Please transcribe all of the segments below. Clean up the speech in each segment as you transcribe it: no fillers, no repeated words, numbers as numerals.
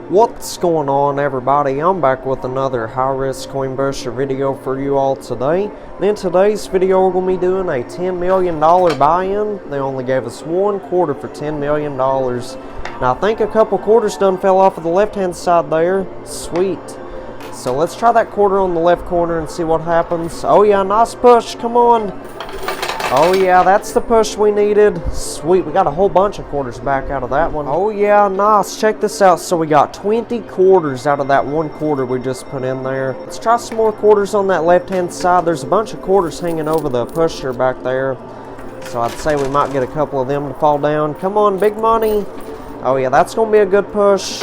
What's going on, everybody? I'm back with another high-risk coin pusher video for you all today. And in today's video, we're going to be doing a $10 million buy-in. They only gave us one quarter for $10 million. Now, I think a couple quarters done fell off of the left-hand side there. Sweet. So let's try that quarter on the left corner and see what happens. Oh yeah, nice push. Come on. Oh yeah, that's the push we needed. Sweet, we got a whole bunch of quarters back out of that one. Oh yeah, nice. Check this out. So we got 20 quarters out of that one quarter we just put in there. Let's try some more quarters on that left-hand side. There's a bunch of quarters hanging over the pusher back there. So I'd say we might get a couple of them to fall down. Come on, big money. Oh yeah, that's going to be a good push.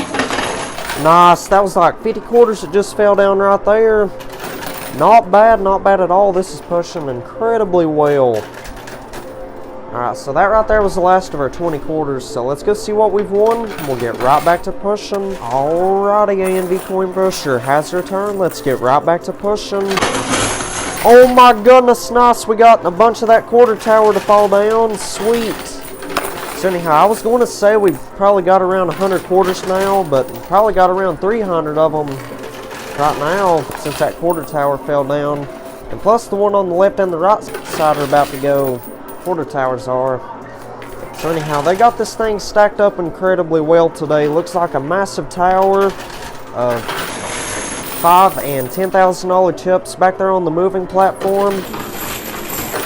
Nice. That was like 50 quarters that just fell down right there. Not bad at all. This is pushing incredibly well. Alright, so that right there was the last of our 20 quarters. So let's go see what we've won. We'll get right back to pushing. Alrighty, ANV Coin Pusher has returned. Let's get right back to pushing. Oh my goodness, nice. We got a bunch of that quarter tower to fall down. Sweet. So anyhow, I was going to say we've probably got around 100 quarters now, but we probably got around 300 of them right now since that quarter tower fell down. And plus the one on the left and the right side are about to go. Quarter towers are. So anyhow, they got this thing stacked up incredibly well today. Looks like a massive tower of $5,000 and $10,000 chips back there on the moving platform.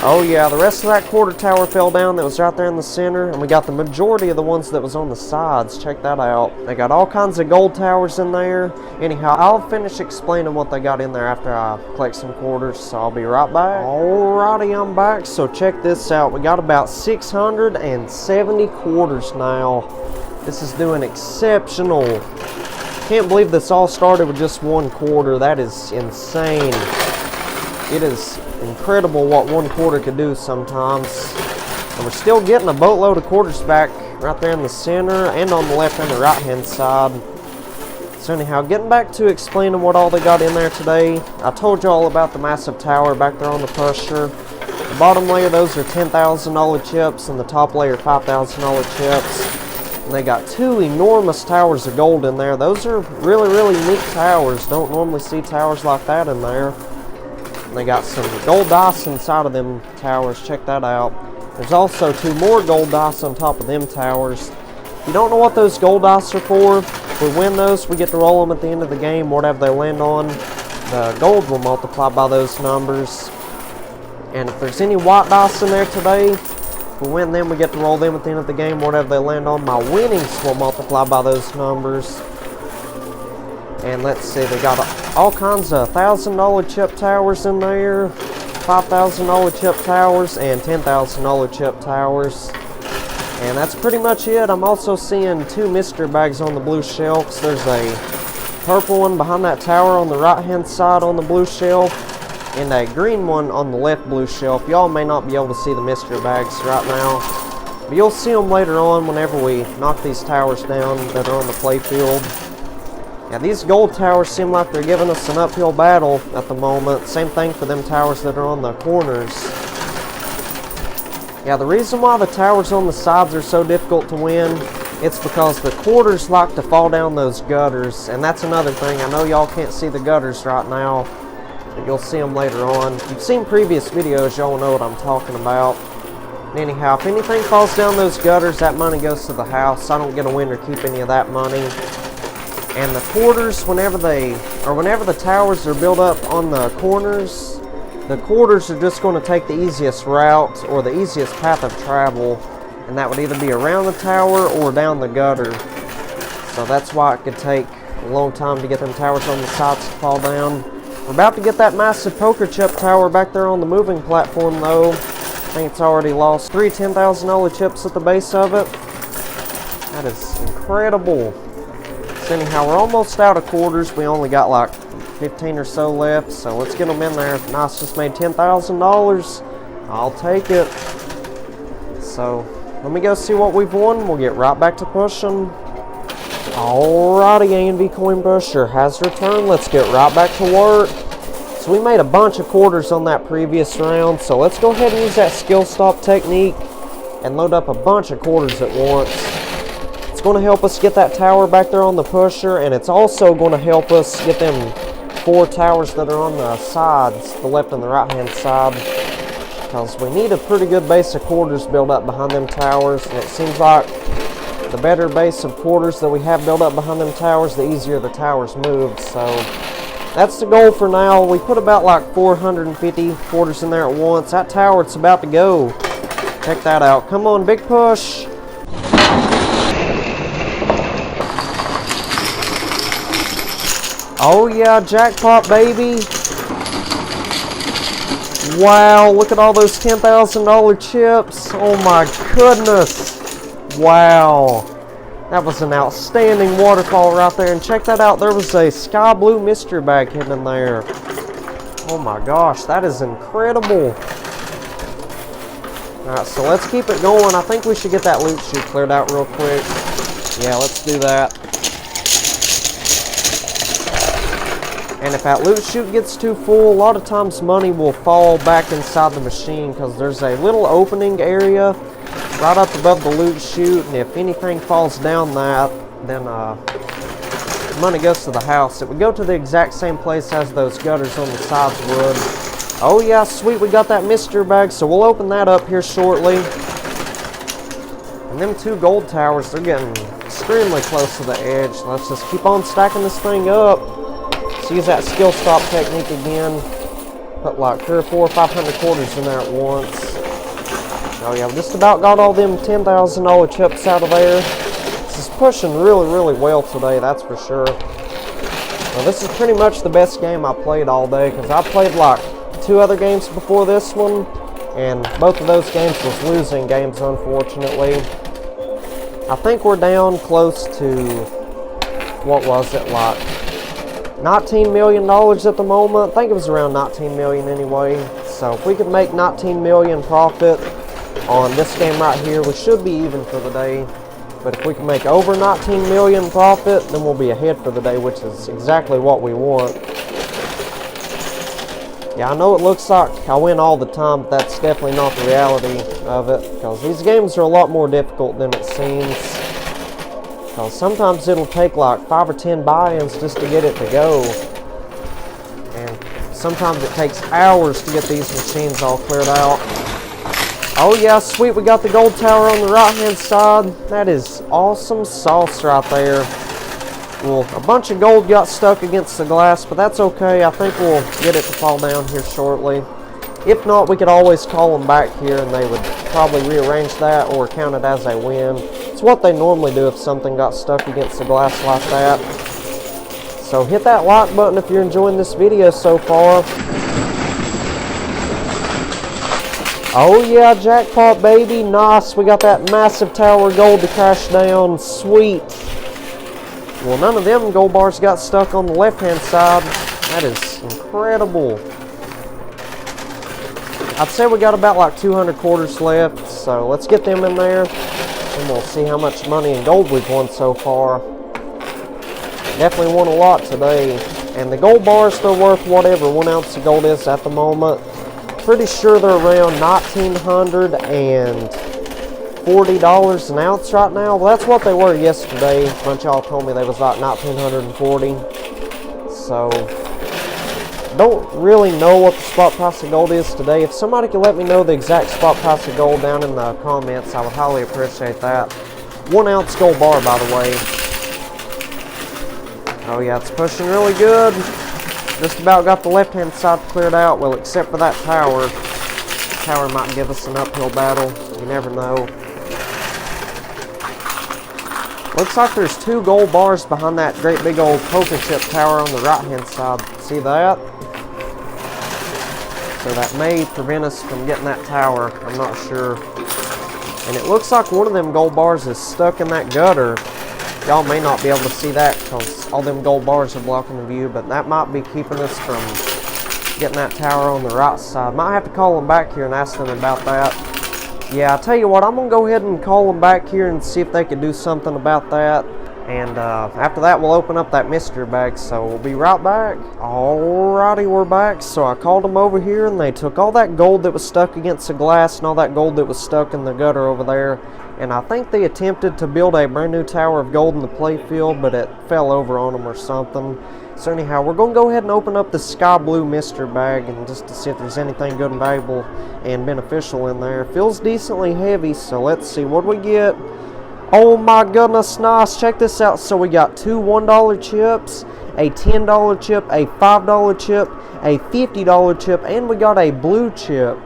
Oh yeah, the rest of that quarter tower fell down that was right there in the center, and we got the majority of the ones that was on the sides. Check that out. They got all kinds of gold towers in there. Anyhow, I'll finish explaining what they got in there after I collect some quarters, so I'll be right back. Alrighty, I'm back. So check this out. We got about 670 quarters now. This is doing exceptional. Can't believe this all started with just one quarter. That is insane. It is incredible what one quarter could do sometimes. And we're still getting a boatload of quarters back right there in the center and on the left and the right hand side. So anyhow, getting back to explaining what all they got in there today. I told you all about the massive tower back there on the pusher. The bottom layer, those are $10,000 chips, and the top layer $5,000 chips. And they got two enormous towers of gold in there. Those are really neat towers. Don't normally see towers like that in there. And they got some gold dice inside of them towers. Check that out. There's also two more gold dice on top of them towers. If you don't know what those gold dice are for, if we win those, we get to roll them at the end of the game. Whatever they land on, the gold will multiply by those numbers. And if there's any white dice in there today, if we win them, we get to roll them at the end of the game. Whatever they land on, my winnings will multiply by those numbers. And let's see, they got all kinds of $1,000 chip towers in there, $5,000 chip towers, and $10,000 chip towers. And that's pretty much it. I'm also seeing two mystery bags on the blue shelves. There's a purple one behind that tower on the right-hand side on the blue shelf, and a green one on the left blue shelf. Y'all may not be able to see the mystery bags right now, but you'll see them later on whenever we knock these towers down that are on the playfield. Yeah, these gold towers seem like they're giving us an uphill battle at the moment. Same thing for them towers that are on the corners. Yeah, the reason why the towers on the sides are so difficult to win, it's because the quarters like to fall down those gutters. And that's another thing. I know y'all can't see the gutters right now, but you'll see them later on. If you've seen previous videos, y'all know what I'm talking about. Anyhow, if anything falls down those gutters, that money goes to the house. I don't get a win or keep any of that money. And the quarters, whenever the towers are built up on the corners, the quarters are just going to take the easiest route or the easiest path of travel, and that would either be around the tower or down the gutter. So that's why it could take a long time to get them towers on the sides to fall down. We're about to get that massive poker chip tower back there on the moving platform though. I think it's already lost three $10,000 chips at the base of it. That is incredible. Anyhow, we're almost out of quarters. We only got like 15 or so left, so let's get them in there. Nice, just made $10,000. I'll take it. So let me go see what we've won. We'll get right back to pushing. Alrighty, ANV Coin Pusher has returned. Let's get right back to work. So we made a bunch of quarters on that previous round, so let's go ahead and use that skill stop technique and load up a bunch of quarters at once. It's going to help us get that tower back there on the pusher, and it's also going to help us get them 4 towers that are on the sides, the left and the right hand side, because we need a pretty good base of quarters built up behind them towers, and it seems like the better base of quarters that we have built up behind them towers, the easier the towers move. So that's the goal for now. We put about like 450 quarters in there at once. That tower, it's about to go. Check that out. Come on, big push. Oh yeah, jackpot, baby. Wow, look at all those $10,000 chips. Oh my goodness. Wow. That was an outstanding waterfall right there. And check that out. There was a sky blue mystery bag hidden in there. Oh my gosh, that is incredible. Alright, so let's keep it going. I think we should get that loot chute cleared out real quick. Yeah, let's do that. And if that loot chute gets too full, a lot of times money will fall back inside the machine because there's a little opening area right up above the loot chute, and if anything falls down that, then money goes to the house. It would go to the exact same place as those gutters on the sides would. Oh yeah, sweet, we got that mystery bag, so we'll open that up here shortly. And them 2 gold towers, they're getting extremely close to the edge. Let's just keep on stacking this thing up. Let's use that skill stop technique again. Put like 300 or 400 or 500 quarters in there at once. Oh yeah, we just about got all them $10,000 chips out of there. This is pushing really well today, that's for sure. Now this is pretty much the best game I played all day, because I played like 2 other games before this one, and both of those games was losing games, unfortunately. I think we're down close to, what was it, like $19 million at the moment. I think it was around 19 million anyway. So if we could make 19 million profit on this game right here, we should be even for the day. But if we can make over 19 million profit, then we'll be ahead for the day, which is exactly what we want. Yeah, I know it looks like I win all the time, but that's definitely not the reality of it, because these games are a lot more difficult than it seems. Because sometimes it'll take like 5 or 10 buy-ins just to get it to go. And sometimes it takes hours to get these machines all cleared out. Oh yeah, sweet, we got the gold tower on the right hand side. That is awesome sauce right there. Well, a bunch of gold got stuck against the glass, but that's okay. I think we'll get it to fall down here shortly. If not, we could always call them back here and they would probably rearrange that or count it as a win. It's what they normally do if something got stuck against the glass like that. So hit that like button if you're enjoying this video so far. Oh yeah, jackpot, baby. Nice. We got that massive tower of gold to crash down. Sweet. Well, none of them gold bars got stuck on the left-hand side. That is incredible. I'd say we got about like 200 quarters left, so let's get them in there, and we'll see how much money and gold we've won so far. Definitely won a lot today, and the gold bars, they're worth whatever 1 ounce of gold is at the moment. Pretty sure they're around $1,940 an ounce right now. Well, that's what they were yesterday. A bunch of y'all told me they was like $1,940. So, don't really know what the spot price of gold is today. If somebody could let me know the exact spot price of gold down in the comments, I would highly appreciate that. 1 ounce gold bar, by the way. Oh yeah, it's pushing really good. Just about got the left-hand side cleared out, well, except for that tower. The tower might give us an uphill battle. You never know. Looks like there's 2 gold bars behind that great big old poker chip tower on the right-hand side. See that? So that may prevent us from getting that tower. I'm not sure. And it looks like one of them gold bars is stuck in that gutter. Y'all may not be able to see that because all them gold bars are blocking the view, but that might be keeping us from getting that tower on the right side. Might have to call them back here and ask them about that. Yeah, I tell you what, I'm going to go ahead and call them back here and see if they could do something about that. And after that, we'll open up that mystery bag, so we'll be right back. Alrighty, we're back. So I called them over here, and they took all that gold that was stuck against the glass and all that gold that was stuck in the gutter over there, And I think they attempted to build a brand new tower of gold in the playfield, but it fell over on them or something. So anyhow, we're going to go ahead and open up the sky blue mystery bag and just to see if there's anything good and valuable and beneficial in there. It feels decently heavy, so let's see what we get. Oh my goodness, nice. Check this out. So we got two $1 chips, a $10 chip, a $5 chip, a $50 chip, and we got a blue chip.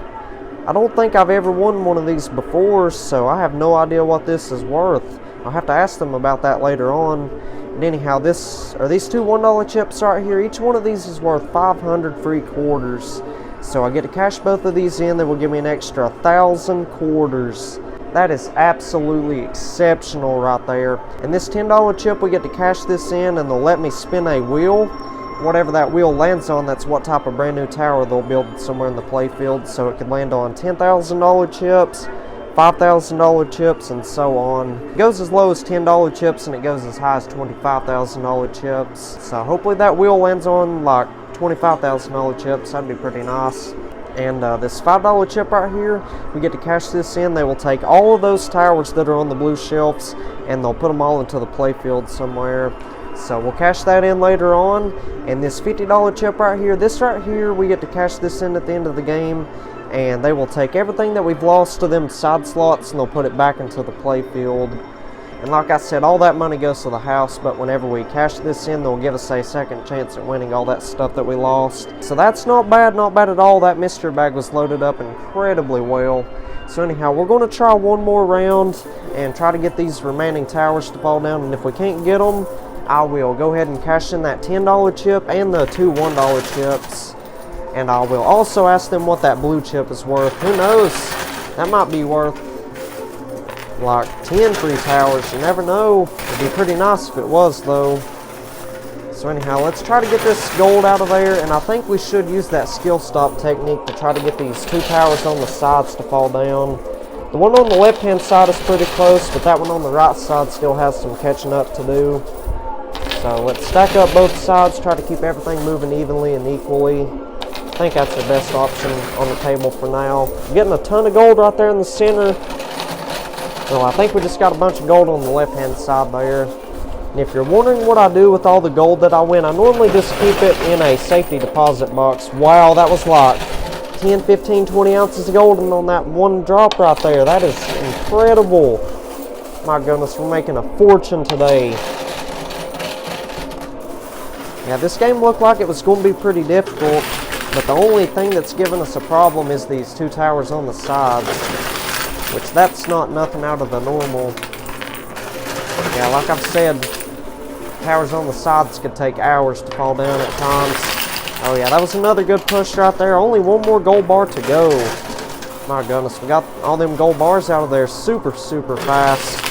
I don't think I've ever won one of these before, so I have no idea what this is worth. I'll have to ask them about that later on. And anyhow, these two $1 chips right here. Each one of these is worth 500 free quarters. So I get to cash both of these in. They will give me an extra 1,000 quarters. That is absolutely exceptional right there. And this $10 chip, we get to cash this in, and they'll let me spin a wheel. Whatever that wheel lands on, that's what type of brand new tower they'll build somewhere in the playfield. So it could land on $10,000 chips, $5,000 chips, and so on. It goes as low as $10 chips, and it goes as high as $25,000 chips. So hopefully that wheel lands on like $25,000 chips. That'd be pretty nice. And this $5 chip right here, we get to cash this in. They will take all of those towers that are on the blue shelves, and they'll put them all into the playfield somewhere. So we'll cash that in later on. And this $50 chip right here, this right here, we get to cash this in at the end of the game, and they will take everything that we've lost to them side slots, and they'll put it back into the playfield. And like I said, all that money goes to the house, but whenever we cash this in, they'll give us a second chance at winning all that stuff that we lost. So that's not bad at all. That mystery bag was loaded up incredibly well. So anyhow, we're going to try one more round and try to get these remaining towers to fall down, and if we can't get them, I will go ahead and cash in that $10 chip and the two $1 chips. And I will also ask them what that blue chip is worth. Who knows? That might be worth like 10 free towers. You never know. It'd be pretty nice if it was, though. So anyhow, let's try to get this gold out of there. And I think we should use that skill stop technique to try to get these two towers on the sides to fall down. The one on the left-hand side is pretty close, but that one on the right side still has some catching up to do. So let's stack up both sides, try to keep everything moving evenly and equally. I think that's the best option on the table for now. I'm getting a ton of gold right there in the center. Well, I think we just got a bunch of gold on the left-hand side there. And if you're wondering what I do with all the gold that I win, I normally just keep it in a safety deposit box. Wow, that was like 10, 15, 20 ounces of gold on that one drop right there. That is incredible. My goodness, we're making a fortune today. Yeah, this game looked like it was going to be pretty difficult, but the only thing that's giving us a problem is these two towers on the sides, which that's not nothing out of the normal. Yeah, like I've said, towers on the sides could take hours to fall down at times. Oh yeah, that was another good push right there. Only one more gold bar to go. My goodness, we got all them gold bars out of there super fast.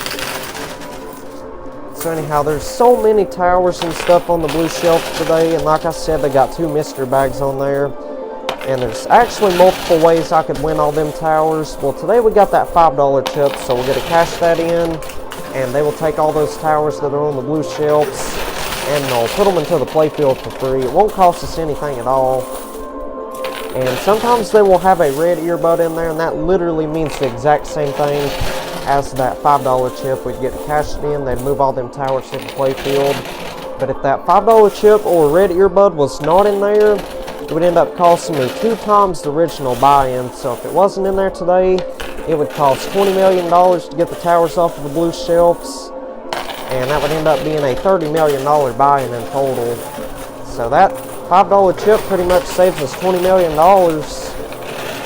So anyhow, there's so many towers and stuff on the blue shelf today, and like I said, they got two mystery bags on there. And there's actually multiple ways I could win all them towers. Well, today we got that $5 chip, so we'll get to cash that in, and they will take all those towers that are on the blue shelves, and they'll put them into the playfield for free. It won't cost us anything at all. And sometimes they will have a red earbud in there, and that literally means the exact same thing as that $5 chip. We'd get cashed in, they'd move all them towers to the playfield. But if that $5 chip or red earbud was not in there, it would end up costing me 2 times the original buy-in. So if it wasn't in there today, it would cost $20 million to get the towers off of the blue shelves, and that would end up being a $30 million buy-in in total. So that $5 chip pretty much saves us $20 million.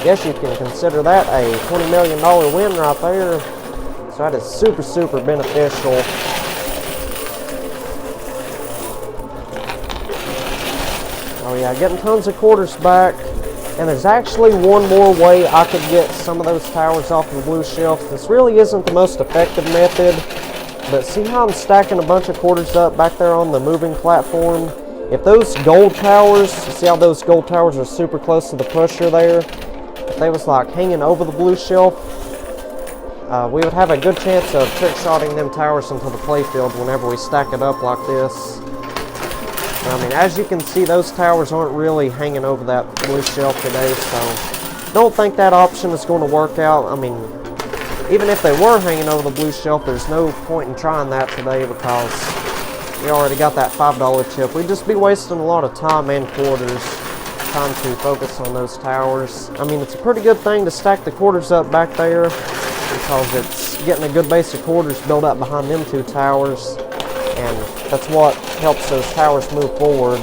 Guess you can consider that a $20 million win right there. So that is super beneficial. Oh yeah, getting tons of quarters back. And there's actually one more way I could get some of those towers off the blue shelf. This really isn't the most effective method, but see how I'm stacking a bunch of quarters up back there on the moving platform? If those gold towers, see how those gold towers are super close to the pusher there? If they was like hanging over the blue shelf, we would have a good chance of trick-shotting them towers into the playfield whenever we stack it up like this. I mean, as you can see, those towers aren't really hanging over that blue shelf today, so don't think that option is going to work out. I mean, even if they were hanging over the blue shelf, there's no point in trying that today because we already got that $5 chip. We'd just be wasting a lot of time and quarters trying to focus on those towers. I mean, it's a pretty good thing to stack the quarters up back there because it's getting a good base of quarters built up behind them two towers, and that's what helps those towers move forward.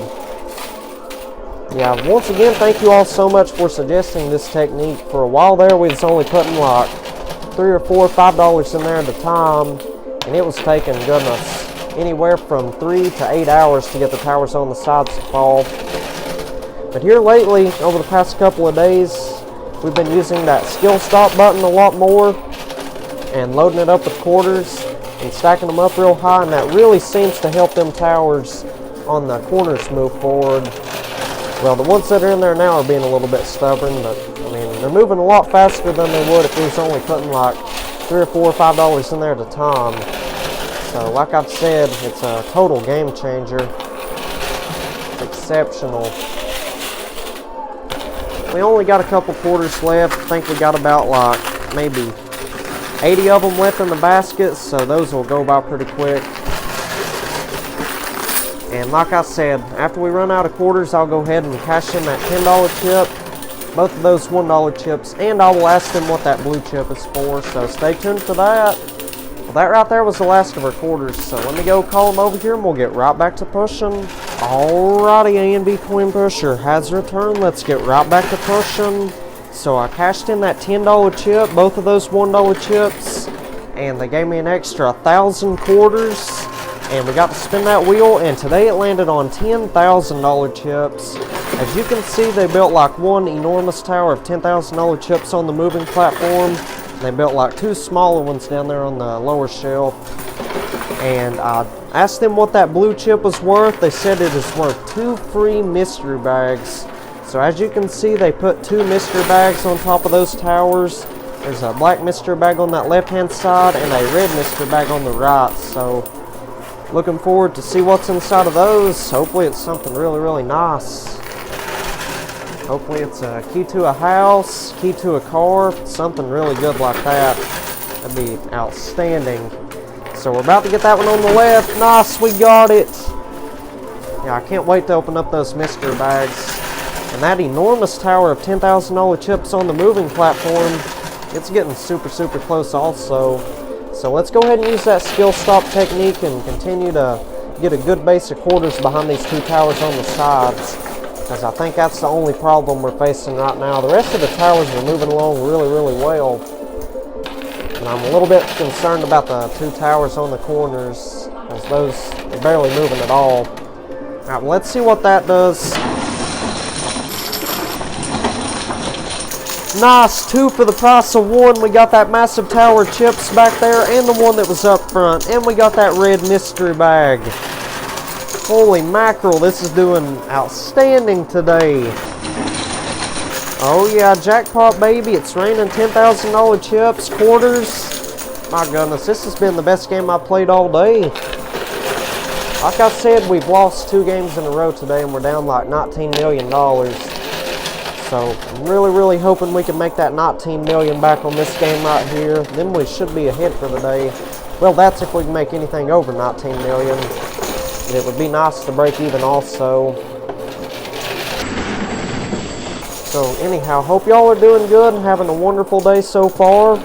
Yeah, once again, thank you all so much for suggesting this technique. For a while there, we was only putting like $3 or $4, $5 in there at a time, and it was taking, goodness, anywhere from 3 to 8 hours to get the towers on the sides to fall. But here lately, over the past couple of days, we've been using that skill stop button a lot more and loading it up with quarters and stacking them up real high, and that really seems to help them towers on the corners move forward. Well, the ones that are in there now are being a little bit stubborn, but I mean, they're moving a lot faster than they would if we was only putting like $3 or $4 or $5 in there at a time. So, like I've said, it's a total game changer. It's exceptional. We only got a couple quarters left. I think we got about like maybe 80 of them left in the basket, so those will go by pretty quick. And like I said, after we run out of quarters, I'll go ahead and cash in that $10 chip, both of those $1 chips, and I will ask them what that blue chip is for, so stay tuned for that. Well, that right there was the last of our quarters, so let me go call them over here and we'll get right back to pushing. Alrighty, A&B Coin Pusher has returned. Let's get right back to pushing. So I cashed in that $10 chip, both of those $1 chips, and they gave me an extra 1,000 quarters. And we got to spin that wheel, and today it landed on $10,000 chips. As you can see, they built like one enormous tower of $10,000 chips on the moving platform. And they built like two smaller ones down there on the lower shelf. And I asked them what that blue chip was worth. They said it is worth 2 free mystery bags. So as you can see, they put 2 mystery bags on top of those towers. There's a black mystery bag on that left-hand side and a red mystery bag on the right. So looking forward to see what's inside of those. Hopefully it's something really, really nice. Hopefully it's a key to a house, key to a car, something really good like that. That'd be outstanding. So we're about to get that one on the left. Nice, we got it. Yeah, I can't wait to open up those mystery bags. And that enormous tower of $10,000 chips on the moving platform, it's getting super, super close also. So let's go ahead and use that skill stop technique and continue to get a good base of quarters behind these two towers on the sides, because I think that's the only problem we're facing right now. The rest of the towers are moving along really, really well. And I'm a little bit concerned about the two towers on the corners, because those are barely moving at all. Alright, well, let's see what that does. Nice, 2 for the price of 1. We got that massive tower of chips back there and the one that was up front. And we got that red mystery bag. Holy mackerel, this is doing outstanding today. Oh yeah, jackpot baby, it's raining $10,000 chips, quarters. My goodness, this has been the best game I've played all day. Like I said, we've lost 2 games in a row today and we're down like $19 million. So I'm really, really hoping we can make that $19 million back on this game right here. Then we should be ahead for the day. Well, that's if we can make anything over $19 million. And it would be nice to break even also. So anyhow, hope y'all are doing good and having a wonderful day so far.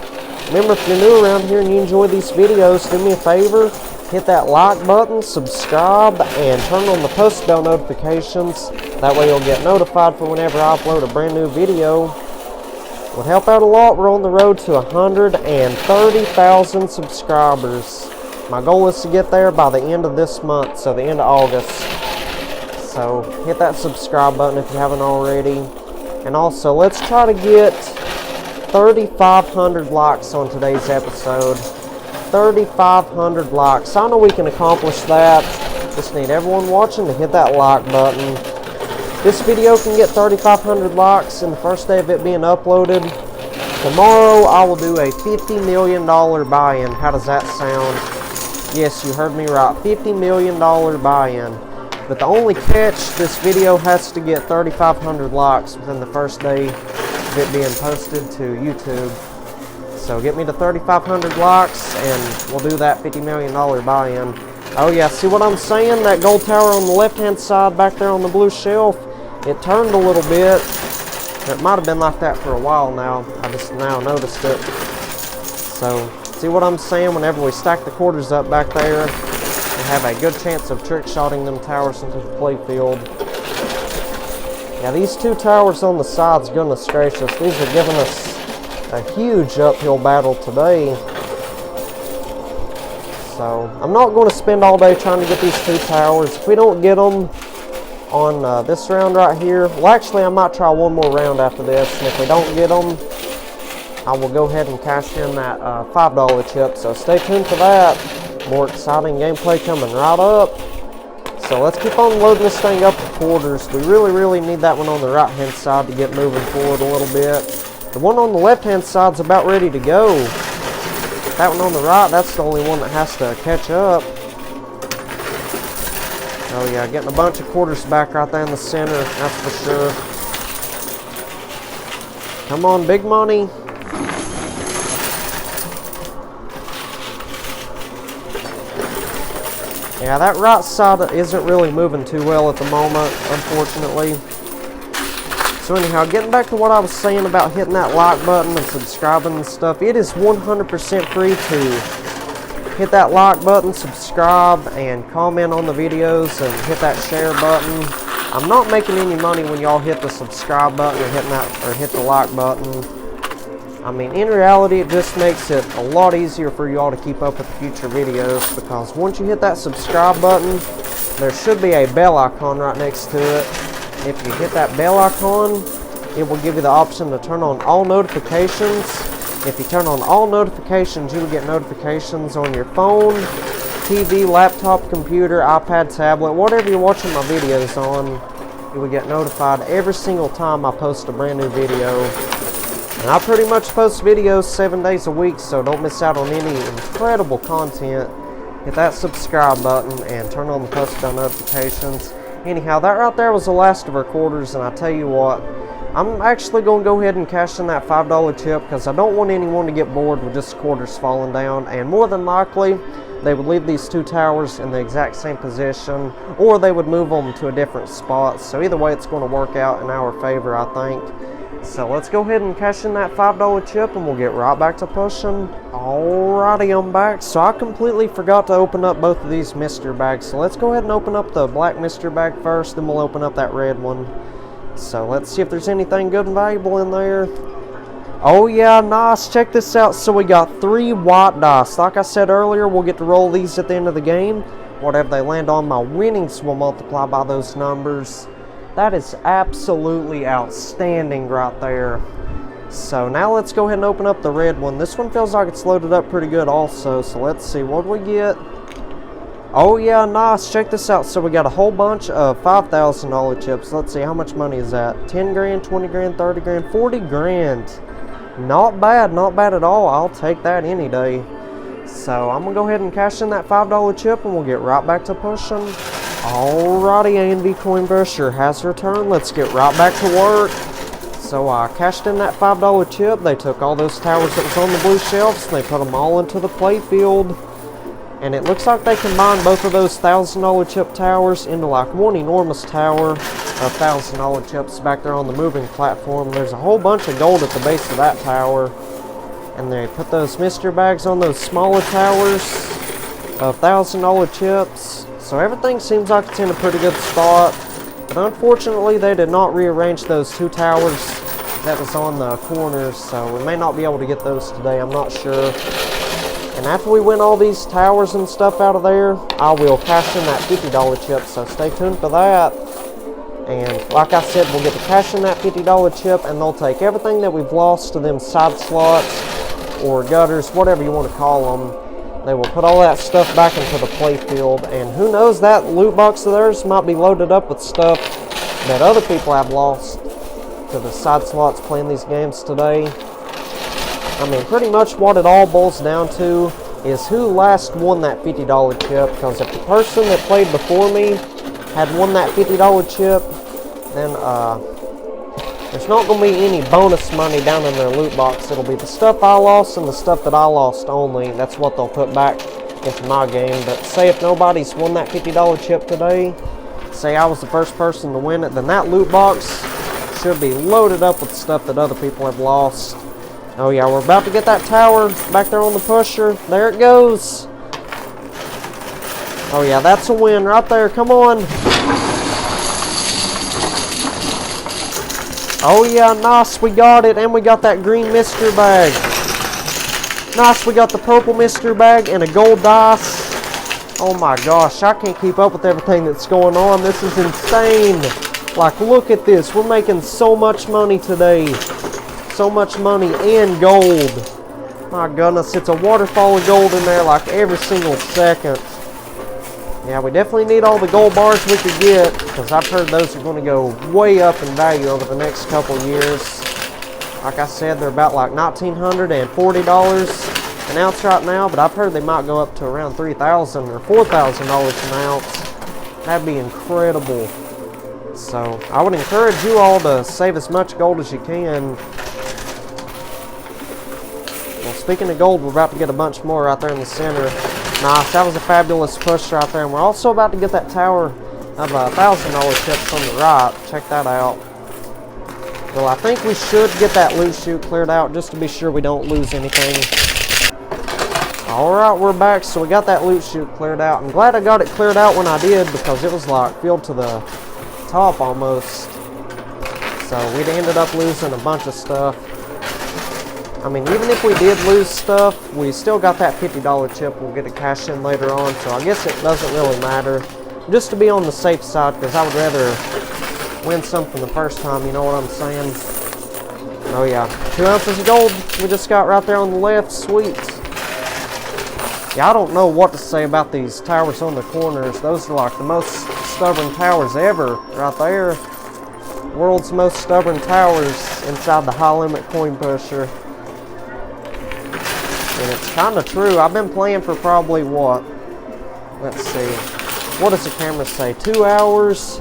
Remember, if you're new around here and you enjoy these videos, do me a favor. Hit that like button, subscribe, and turn on the post bell notifications. That way you'll get notified for whenever I upload a brand new video. It would help out a lot. We're on the road to 130,000 subscribers. My goal is to get there by the end of this month, so the end of August. So hit that subscribe button if you haven't already. And also, let's try to get 3,500 likes on today's episode. 3,500 likes. I know we can accomplish that. Just need everyone watching to hit that like button. This video can get 3,500 likes in the first day of it being uploaded. Tomorrow I will do a $50 million buy-in. How does that sound? Yes, you heard me right. $50 million buy-in. But the only catch, this video has to get 3,500 likes within the first day of it being posted to YouTube. So get me to 3,500 likes, and we'll do that $50 million buy-in. Oh yeah, see what I'm saying? That gold tower on the left-hand side back there on the blue shelf, it turned a little bit. It might have been like that for a while now. I just now noticed it. So, see what I'm saying? Whenever we stack the quarters up back there, we have a good chance of trick-shotting them towers into the playfield. Yeah, these two towers on the sides, goodness gracious, these are giving us a huge uphill battle today. So, I'm not going to spend all day trying to get these two towers. If we don't get them on this round right here, well actually I might try one more round after this, and if we don't get them, I will go ahead and cash in that $5 chip. So stay tuned for that. More exciting gameplay coming right up. So let's keep on loading this thing up with quarters. We really need that one on the right hand side to get moving forward a little bit. The one on the left hand side's about ready to go. That one on the right, that's the only one that has to catch up. Oh yeah, getting a bunch of quarters back right there in the center, that's for sure. Come on, big money. Yeah, that right side isn't really moving too well at the moment, unfortunately. So anyhow, getting back to what I was saying about hitting that like button and subscribing and stuff, it is 100% free to hit that like button, subscribe, and comment on the videos, and hit that share button. I'm not making any money when y'all hit the subscribe button or hit the like button. I mean, in reality, it just makes it a lot easier for y'all to keep up with future videos, because once you hit that subscribe button, there should be a bell icon right next to it. If you hit that bell icon, it will give you the option to turn on all notifications. If you turn on all notifications, you will get notifications on your phone, TV, laptop, computer, iPad, tablet, whatever you're watching my videos on. You will get notified every single time I post a brand new video. And I pretty much post videos 7 days a week, so don't miss out on any incredible content. Hit that subscribe button and turn on the post bell notifications. Anyhow, that right there was the last of our quarters, and I tell you what, I'm actually going to go ahead and cash in that $5 chip, because I don't want anyone to get bored with just quarters falling down, and more than likely, they would leave these two towers in the exact same position, or they would move them to a different spot. So either way, it's going to work out in our favor, I think. So let's go ahead and cash in that $5 chip, and we'll get right back to pushing. Alrighty, I'm back. So I completely forgot to open up both of these mystery bags. So let's go ahead and open up the black mystery bag first, then we'll open up that red one. So let's see if there's anything good and valuable in there. Oh yeah, nice. Check this out. So we got 3 white dice. Like I said earlier, we'll get to roll these at the end of the game. Whatever they land on, my winnings will multiply by those numbers. That is absolutely outstanding right there. So now let's go ahead and open up the red one. This one feels like it's loaded up pretty good also. So let's see, what do we get? Oh yeah, nice. Check this out. So we got a whole bunch of $5,000 chips. Let's see, how much money is that? 10 grand, 20 grand, 30 grand, 40 grand. Not bad at all. I'll take that any day. So I'm going to go ahead and cash in that $5 chip, and we'll get right back to pushing. Alrighty, A&V Coin Busher has returned. Let's get right back to work. So I cashed in that $5 chip. They took all those towers that was on the blue shelves, and they put them all into the play field. And it looks like they combined both of those $1,000 chip towers into like one enormous tower of $1,000 chips back there on the moving platform. There's a whole bunch of gold at the base of that tower. And they put those mystery bags on those smaller towers of $1,000 chips. So everything seems like it's in a pretty good spot. But unfortunately, they did not rearrange those two towers that was on the corners. So we may not be able to get those today, I'm not sure. And after we win all these towers and stuff out of there, I will cash in that $50 chip. So stay tuned for that. And like I said, we'll get to cash in that $50 chip, and they'll take everything that we've lost to them side slots or gutters, whatever you want to call them. They will put all that stuff back into the play field, and who knows, that loot box of theirs might be loaded up with stuff that other people have lost to the side slots playing these games today. I mean, pretty much what it all boils down to is who last won that $50 chip, because if the person that played before me had won that $50 chip, then There's not going to be any bonus money down in their loot box. It'll be the stuff I lost and the stuff that I lost only. That's what they'll put back into my game. But say if nobody's won that $50 chip today, say I was the first person to win it, then that loot box should be loaded up with stuff that other people have lost. Oh yeah, we're about to get that tower back there on the pusher. There it goes. Oh yeah, that's a win right there. Come on. Oh yeah, nice, we got it, and we got that green mystery bag. Nice, we got the purple mystery bag and a gold dice. Oh my gosh, I can't keep up with everything that's going on. This is insane. Like, look at this. We're making so much money today. So much money and gold. My goodness, it's a waterfall of gold in there like every single second. Yeah, we definitely need all the gold bars we could get, because I've heard those are going to go way up in value over the next couple years. Like I said, they're about like $1,940 an ounce right now, but I've heard they might go up to around $3,000 or $4,000 an ounce. That'd be incredible. So I would encourage you all to save as much gold as you can. Well, speaking of gold, we're about to get a bunch more right there in the center. Nice, that was a fabulous push right there. And we're also about to get that tower of $1,000 chips on the right. Check that out. Well, I think we should get that loot chute cleared out just to be sure we don't lose anything. Alright, we're back. So we got that loot chute cleared out. I'm glad I got it cleared out when I did, because it was like filled to the top almost. So we ended up losing a bunch of stuff. I mean, even if we did lose stuff, we still got that $50 chip we'll get to cash in later on, so I guess it doesn't really matter. Just to be on the safe side, because I would rather win something the first time, you know what I'm saying? Oh yeah, 2 ounces of gold we just got right there on the left. Sweet. Yeah, I don't know what to say about these towers on the corners. Those are like the most stubborn towers ever right there. World's most stubborn towers inside the high limit coin pusher. And it's kind of true. I've been playing for probably what? Let's see. What does the camera say? 2 hours.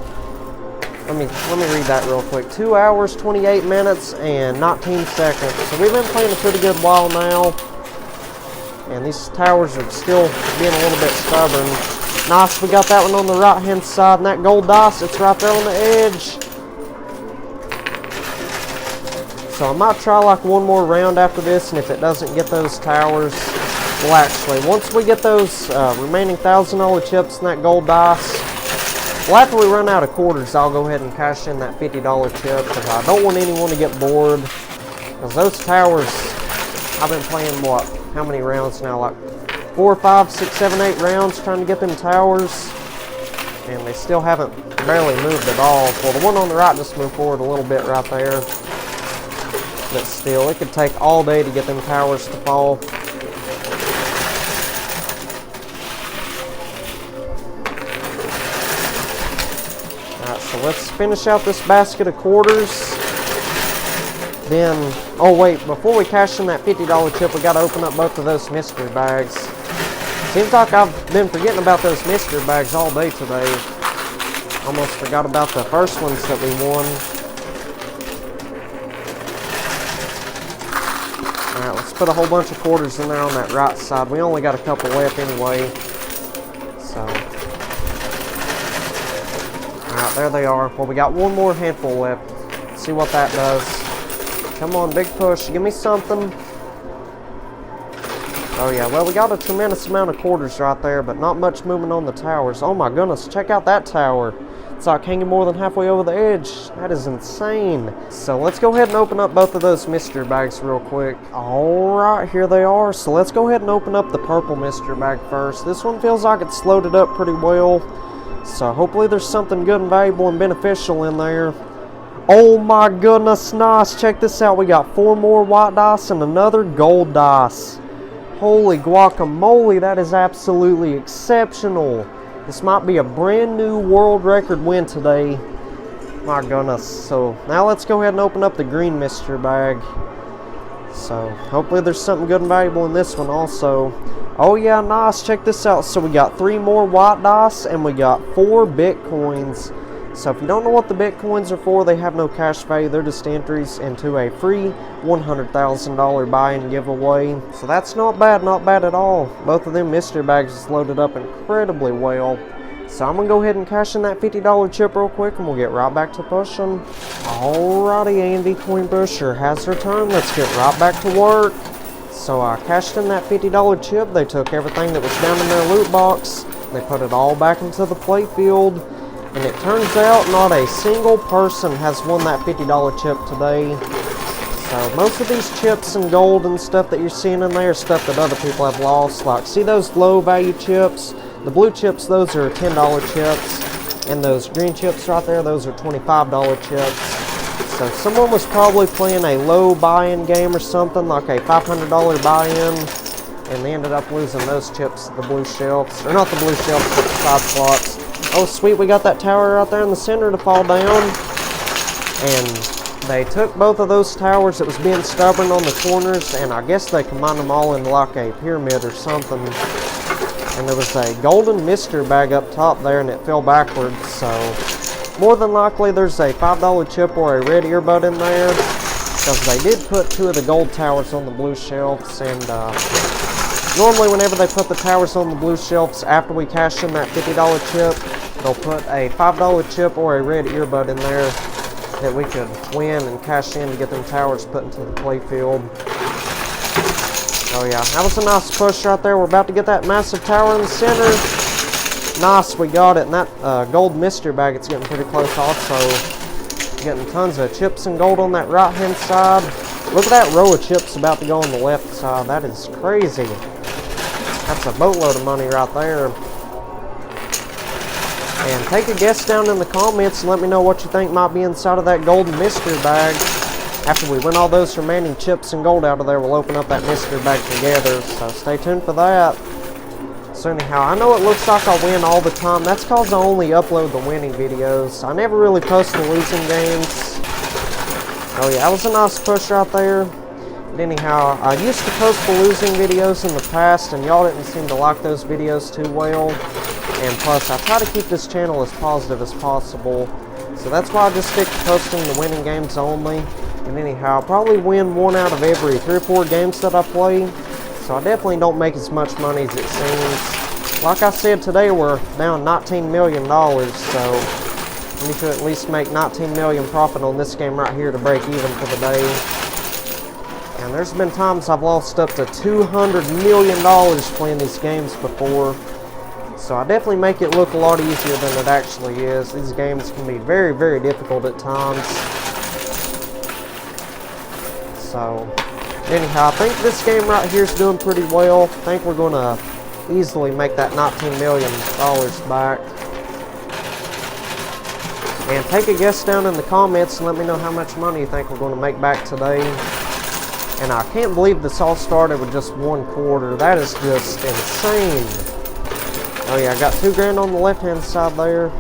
Let me read that real quick. 2 hours, 28 minutes, and 19 seconds. So we've been playing a pretty good while now. And these towers are still being a little bit stubborn. Nice, we got that one on the right hand side. And that gold dice, it's right there on the edge. So I might try like one more round after this, and if it doesn't get those towers, well actually, once we get those remaining $1,000 chips and that gold dice, well after we run out of quarters, I'll go ahead and cash in that $50 chip, because I don't want anyone to get bored, because those towers, I've been playing what, how many rounds now, like 4, 5, 6, 7, 8 rounds trying to get them towers, and they still haven't barely moved at all. Well, the one on the right just moved forward a little bit right there. But still, it could take all day to get them towers to fall. Alright, so let's finish out this basket of quarters. Then, oh wait, before we cash in that $50 chip, we gotta open up both of those mystery bags. Seems like I've been forgetting about those mystery bags all day today. Almost forgot about the first ones that we won. Alright, let's put a whole bunch of quarters in there on that right side. We only got a couple left anyway. So. Alright, there they are. Well, we got one more handful left. Let's see what that does. Come on, big push. Give me something. Oh yeah, well, we got a tremendous amount of quarters right there, but not much movement on the towers. Oh my goodness, check out that tower. It's like hanging more than halfway over the edge. That is insane. So let's go ahead and open up both of those mystery bags real quick. Alright, here they are. So let's go ahead and open up the purple mystery bag first. This one feels like it's loaded up pretty well. So hopefully there's something good and valuable and beneficial in there. Oh my goodness, nice. Check this out. We got 4 more white dice and another gold dice. Holy guacamole, that is absolutely exceptional. This might be a brand new world record win today. My goodness. So now let's go ahead and open up the green mystery bag. So hopefully there's something good and valuable in this one also. Oh yeah, nice. Check this out. So we got 3 more white dice and we got 4 Bitcoins. So if you don't know what the Bitcoins are for, they have no cash value. They're just entries into a free $100,000 buy-in giveaway. So that's not bad at all. Both of them mystery bags is loaded up incredibly well. So I'm going to go ahead and cash in that $50 chip real quick, and we'll get right back to pushing. Alrighty, A&V Coin Pusher has returned. Let's get right back to work. So I cashed in that $50 chip. They took everything that was down in their loot box. They put it all back into the play field. And it turns out not a single person has won that $50 chip today. So most of these chips and gold and stuff that you're seeing in there is stuff that other people have lost. Like, see those low value chips? The blue chips, those are $10 chips. And those green chips right there, those are $25 chips. So someone was probably playing a low buy-in game or something, like a $500 buy-in. And they ended up losing those chips, the blue shelves. Or not the blue shelves, but the side slots. Oh sweet, we got that tower right there in the center to fall down. And they took both of those towers that was being stubborn on the corners, and I guess they combined them all into like a pyramid or something. And there was a golden mystery bag up top there, and it fell backwards. So more than likely there's a $5 chip or a red earbud in there, because they did put 2 of the gold towers on the blue shelves. And normally whenever they put the towers on the blue shelves after we cash in that $50 chip, they'll put a $5 chip or a red earbud in there that we could win and cash in to get them towers put into the play field. Oh yeah, that was a nice push right there. We're about to get that massive tower in the center. Nice, we got it. And that gold mystery bag, it's getting pretty close also. Getting tons of chips and gold on that right hand side. Look at that row of chips about to go on the left side. That is crazy. That's a boatload of money right there. And take a guess down in the comments and let me know what you think might be inside of that golden mystery bag. After we win all those remaining chips and gold out of there, we'll open up that mystery bag together. So stay tuned for that. So anyhow, I know it looks like I win all the time. That's because I only upload the winning videos. I never really post the losing games. Oh yeah, that was a nice push right there. But anyhow, I used to post the losing videos in the past, and y'all didn't seem to like those videos too well. And plus, I try to keep this channel as positive as possible. So that's why I just stick to posting the winning games only. And anyhow, I'll probably win 1 out of every 3 or 4 games that I play. So I definitely don't make as much money as it seems. Like I said, today we're down $19 million. So we need to at least make $19 million profit on this game right here to break even for the day. And there's been times I've lost up to $200 million playing these games before. So I definitely make it look a lot easier than it actually is. These games can be very, very difficult at times. So anyhow, I think this game right here is doing pretty well. I think we're going to easily make that $19 million back. And take a guess down in the comments and let me know how much money you think we're going to make back today. And I can't believe this all started with just 1 quarter. That is just insane. Oh yeah, I got $2 grand on the left hand side there.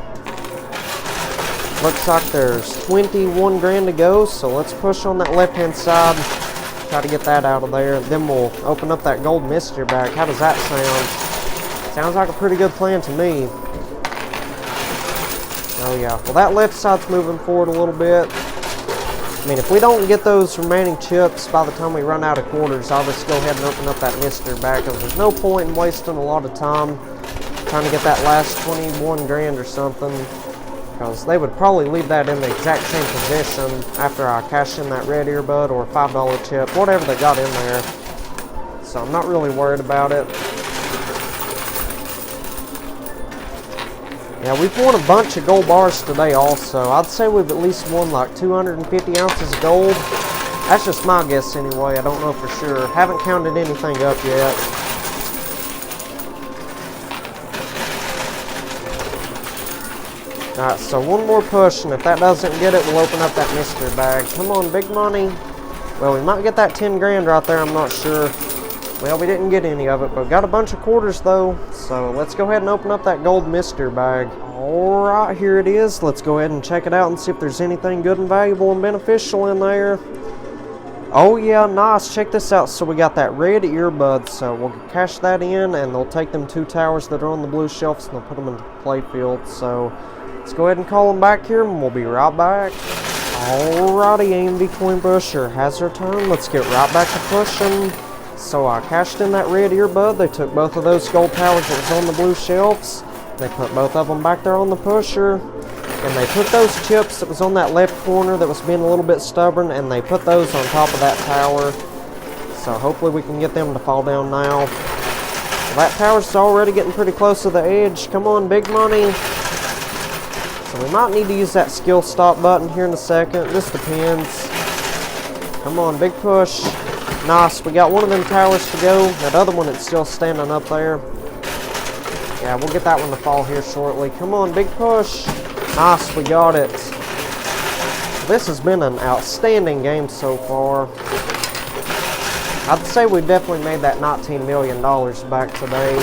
Looks like there's 21 grand to go, so let's push on that left hand side. Try to get that out of there. Then we'll open up that gold mystery bag. How does that sound? Sounds like a pretty good plan to me. Oh yeah, well that left side's moving forward a little bit. I mean, if we don't get those remaining chips by the time we run out of quarters, I'll just go ahead and open up that mystery bag, because there's no point in wasting a lot of time trying to get that last 21 grand or something, because they would probably leave that in the exact same position after I cash in that red earbud or $5 chip, whatever they got in there. So I'm not really worried about it. Yeah, we've won a bunch of gold bars today also. I'd say we've at least won like 250 ounces of gold. That's just my guess anyway. I don't know for sure. Haven't counted anything up yet. Alright, so 1 more push, and if that doesn't get it, we'll open up that mystery bag. Come on, big money. Well, we might get that 10 grand right there, I'm not sure. Well, we didn't get any of it, but we got a bunch of quarters though. So let's go ahead and open up that gold mystery bag. Alright, here it is. Let's go ahead and check it out and see if there's anything good and valuable and beneficial in there. Oh yeah, nice. Check this out. So we got that red earbud, so we'll cash that in, and they'll take them 2 towers that are on the blue shelves and they'll put them into the play field. So Let's go ahead and call them back here and we'll be right back. Alrighty, AMD Coin Busher has their turn. Let's get right back to pushing. So I cashed in that red earbud. They took both of those gold towers that was on the blue shelves. They put both of them back there on the pusher. And they took those chips that was on that left corner that was being a little bit stubborn, and they put those on top of that tower. So hopefully we can get them to fall down now. Well, that tower's already getting pretty close to the edge. Come on, big money. So we might need to use that skill stop button here in a second. Just depends. Come on, big push. Nice, we got one of them towers to go. That other one is still standing up there. Yeah, we'll get that one to fall here shortly. Come on, big push. Nice, we got it. This has been an outstanding game so far. I'd say we definitely made that $19 million back today.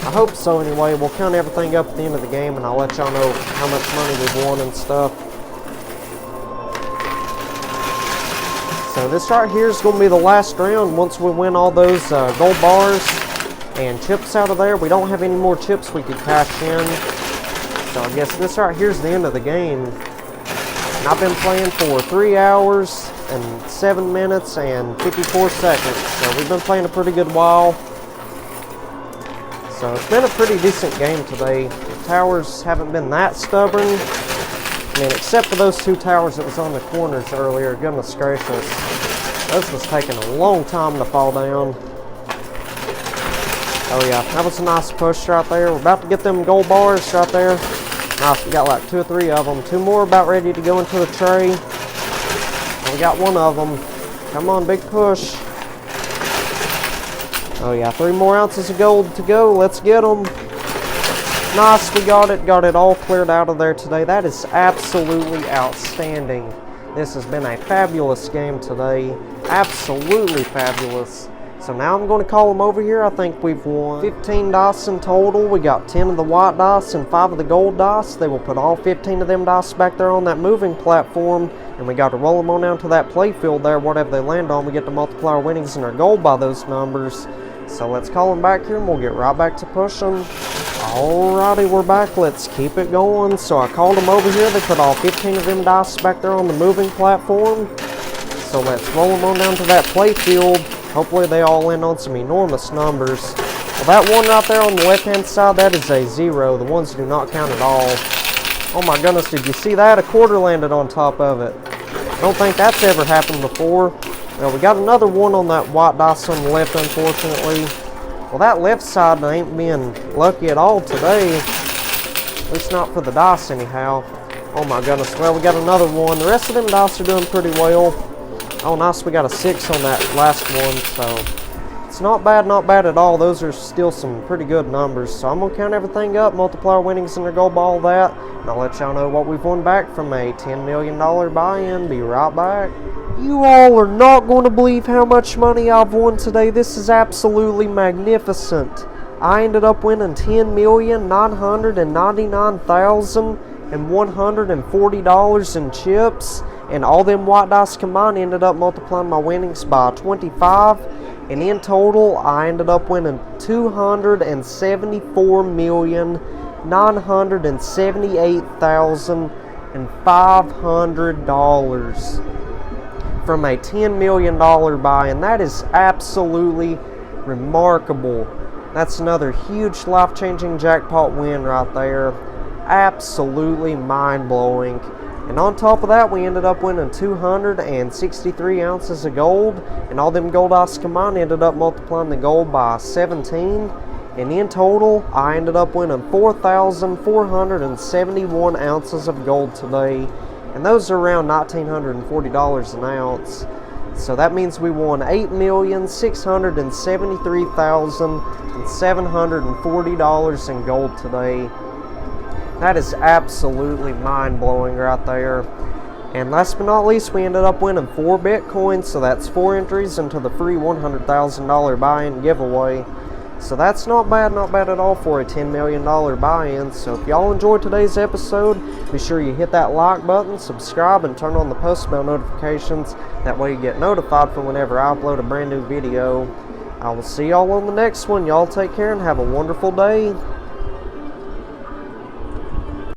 I hope so anyway. We'll count everything up at the end of the game and I'll let y'all know how much money we've won and stuff. So this right here is going to be the last round. Once we win all those gold bars and chips out of there, we don't have any more chips we could cash in. So I guess this right here is the end of the game. And I've been playing for 3 hours and 7 minutes and 54 seconds. So we've been playing a pretty good while. So it's been a pretty decent game today. The towers haven't been that stubborn. I mean, except for those 2 towers that was on the corners earlier. Goodness gracious. Those was taking a long time to fall down. Oh yeah, that was a nice push right there. We're about to get them gold bars right there. Nice, we got like 2 or 3 of them. 2 more about ready to go into the tray. And we got 1 of them. Come on, big push. Oh yeah, 3 more ounces of gold to go. Let's get them. Nice, we got it. Got it all cleared out of there today. That is absolutely outstanding. This has been a fabulous game today. Absolutely fabulous. So now I'm going to call them over here. I think we've won 15 dice in total. We got 10 of the white dice and 5 of the gold dice. They will put all 15 of them dice back there on that moving platform. And we got to roll them on down to that play field there. Whatever they land on, we get to multiply our winnings and our gold by those numbers. So let's call them back here and we'll get right back to pushing. Alrighty, we're back. Let's keep it going. So I called them over here. They put all 15 of them dice back there on the moving platform. So let's roll them on down to that play field. Hopefully they all land on some enormous numbers. Well, that one right there on the left-hand side, that is a 0. The ones do not count at all. Oh my goodness, did you see that? A quarter landed on top of it. I don't think that's ever happened before. Well, we got another 1 on that white dice on the left, unfortunately. Well, that left side ain't being lucky at all today. At least not for the dice anyhow. Oh my goodness. Well, we got another 1. The rest of them dice are doing pretty well. Oh, nice. We got a 6 on that last one, so it's not bad at all. Those are still some pretty good numbers. So I'm going to count everything up, multiply our winnings and our gold ball, that, and I'll let y'all know what we've won back from a $10 million buy-in. Be right back. You all are not going to believe how much money I've won today. This is absolutely magnificent. I ended up winning $10,999,140 in chips. And all them white dice combined ended up multiplying my winnings by 25. And in total, I ended up winning $274,978,500 from a $10 million buy-in. That is absolutely remarkable. That's another huge life-changing jackpot win right there. Absolutely mind-blowing. And on top of that, we ended up winning 263 ounces of gold. And all them gold dice combined ended up multiplying the gold by 17. And in total, I ended up winning 4,471 ounces of gold today. And those are around $1,940 an ounce. So that means we won $8,673,740 in gold today. That is absolutely mind-blowing right there. And last but not least, we ended up winning 4 Bitcoins. So that's 4 entries into the free $100,000 buy-in giveaway. So that's not bad at all for a $10 million buy-in. So if y'all enjoyed today's episode, be sure you hit that like button, subscribe, and turn on the post bell notifications. That way you get notified for whenever I upload a brand new video. I will see y'all on the next one. Y'all take care and have a wonderful day.